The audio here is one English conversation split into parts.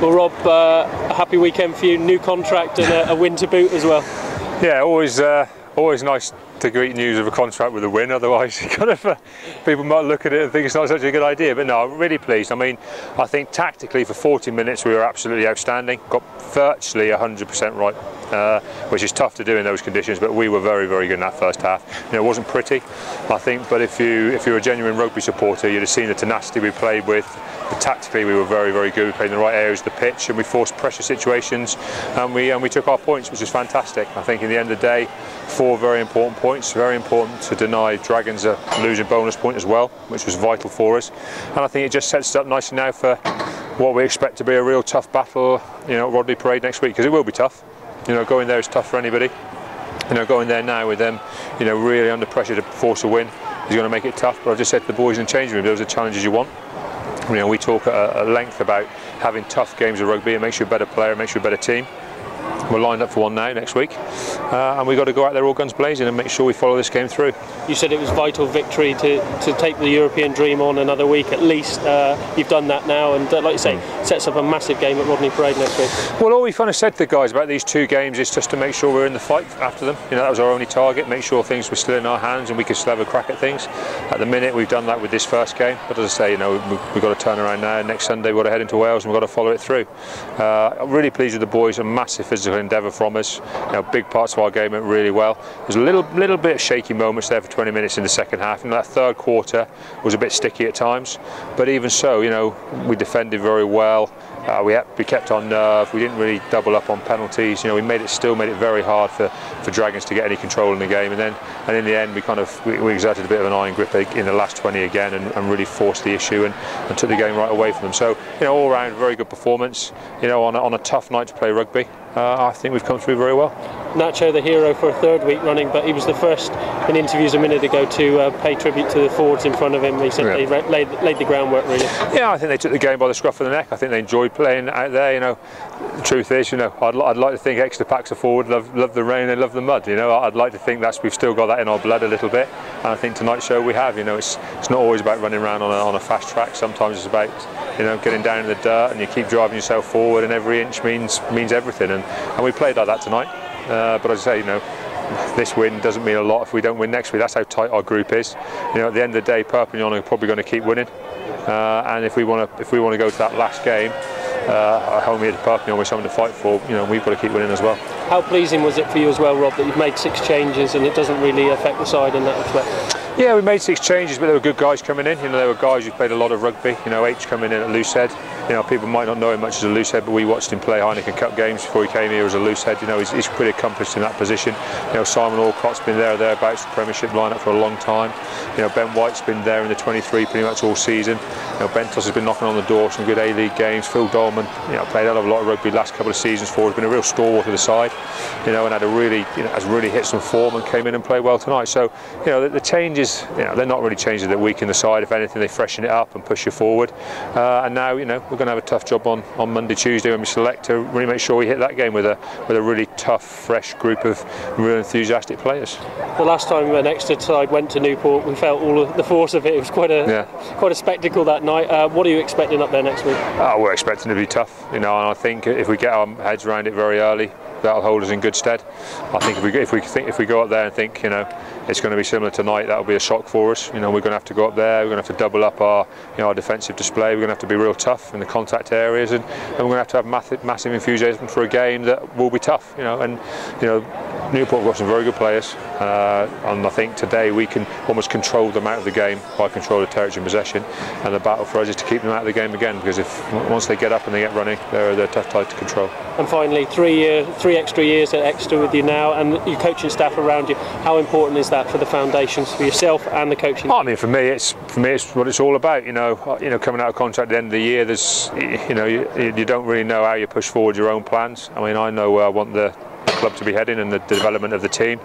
Well, Rob, a happy weekend for you. New contract and a win to boot as well. Yeah, always nice to greet news of a contract with a win. Otherwise, kind of people might look at it and think it's not such a good idea. But no, I'm really pleased. I mean, I think tactically for 40 minutes we were absolutely outstanding. Got virtually 100% right, which is tough to do in those conditions. But we were very, very good in that first half. You know, it wasn't pretty, I think. But if you're a genuine rugby supporter, you'd have seen the tenacity we played with. But tactically, we were very, very good. We played in the right areas of the pitch, and we forced pressure situations, and we took our points, which is fantastic. I think in the end of the day, 4 very important points. Very important to deny Dragons a losing bonus point as well, which was vital for us. And I think it just sets us up nicely now for what we expect to be a real tough battle, you know, at Rodney Parade next week, because it will be tough. You know, going there is tough for anybody. You know, going there now with them, you know, really under pressure to force a win is going to make it tough. But I've just said to the boys in the changing room, those are the challenges you want. You know, we talk at length about having tough games of rugby. It makes you a better player, it makes you a better team. We're lined up for one now next week, and we've got to go out there all guns blazing and make sure we follow this game through. You said it was vital victory to take the European dream on another week at least. You've done that now, and like you say, sets up a massive game at Rodney Parade next week. Well, all we kind of said to the guys about these 2 games is just to make sure we're in the fight after them. You know, that was our only target, make sure things were still in our hands and we could still have a crack at things. At the minute, we've done that with this first game, but as I say, you know, we've got to turn around now. Next Sunday, we've got to head into Wales and we've got to follow it through. I'm really pleased with the boys, a massive physical endeavour from us. You know, big parts of our game went really well. There's a little bit of shaky moments there for 20 minutes in the second half, and that third quarter was a bit sticky at times. But even so, you know, we defended very well. We kept on nerve. We didn't really double up on penalties. You know, we still made it very hard for Dragons to get any control in the game. And in the end, we exerted a bit of an iron grip in the last 20 again, and really forced the issue and took the game right away from them. So, you know, all round very good performance. You know, on a tough night to play rugby. I think we've come through very well. Nacho, the hero for a 3rd week running, but he was the first in interviews a minute ago to pay tribute to the forwards in front of him. He said they laid the groundwork really. Yeah, I think they took the game by the scruff of the neck. I think they enjoyed playing out there. You know, the truth is, you know, I'd like to think Exeter packs are forward, love the rain, they love the mud. You know, I'd like to think we've still got that in our blood a little bit, and I think tonight's show we have. You know, it's not always about running around on a fast track. Sometimes it's about, you know, getting down in the dirt and you keep driving yourself forward, and every inch means everything. And we played like that tonight. But as I say, you know, this win doesn't mean a lot if we don't win next week. That's how tight our group is. You know, at the end of the day, Perpignan are probably going to keep winning. And if we want to go to that last game, home here to Perpignan with something to fight for, you know, we've got to keep winning as well. How pleasing was it for you as well, Rob, that you've made 6 changes and it doesn't really affect the side in that respect? Yeah, we made 6 changes, but there were good guys coming in. You know, there were guys who played a lot of rugby. You know, H coming in at loosehead. You know, people might not know him much as a loosehead, but we watched him play Heineken Cup games before he came here as a loosehead. You know, he's pretty accomplished in that position. You know, Simon Alcott's been there or thereabouts, the Premiership lineup for a long time. You know, Ben White's been there in the 23 pretty much all season. You know, Bentos has been knocking on the door, some good A-League games. Phil Dolman, you know, played a lot of rugby last couple of seasons for us, been a real stalwart of the side. You know, and has really hit some form and came in and played well tonight. So, you know, the changes, you know, they're not really changes that weaken the side. If anything, they freshen it up and push you forward. And now, you know, we're going to have a tough job on Monday, Tuesday when we select to really make sure we hit that game with a really tough, fresh group of real enthusiastic players. The last time an Exeter side went to Newport, we felt all of the force of it. It was quite a spectacle that night. What are you expecting up there next week? We're expecting to be tough, you know, and I think if we get our heads around it very early, that'll hold us in good stead. I think if we go up there and think, you know, it's going to be similar tonight, that'll be a shock for us. You know, we're going to have to go up there, we're going to have to double up our defensive display, we're going to have to be real tough in the contact areas, and we're going to have massive enthusiasm for a game that will be tough. You know, and you know, Newport have got some very good players, and I think today we can almost control them out of the game by control of territory and possession, and the battle for us is to keep them out of the game again, because once they get up and they get running, they're a tough tie to control. And finally, 3 extra years at Exeter with you now, and your coaching staff around you. How important is that for the foundations for yourself and the coaching? I mean, for me, it's what it's all about. You know, coming out of contract at the end of the year, there's, you know, you don't really know how you push forward your own plans. I mean, I know where I want the club to be heading and the development of the team.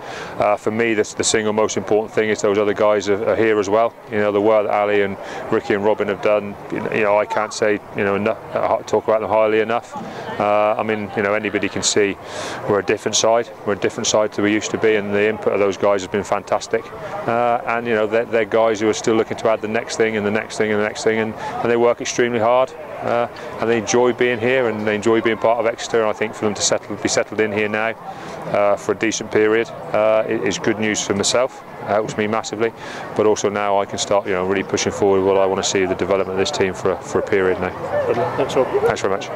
For me, the single most important thing is those other guys are here as well. You know, the work that Ali and Ricky and Robin have done, you know, I can't say, you know, enough, talk about them highly enough. I mean, you know, anybody can see we're a different side. We're a different side to we used to be, and the input of those guys has been fantastic. And you know, they're guys who are still looking to add the next thing and the next thing and the next thing, and they work extremely hard. And they enjoy being here, and they enjoy being part of Exeter. And I think for them to be settled in here now for a decent period is good news for myself. Helps me massively, but also now I can start, you know, really pushing forward what I want to see the development of this team for a period now. Thanks, Rob. Thanks very much.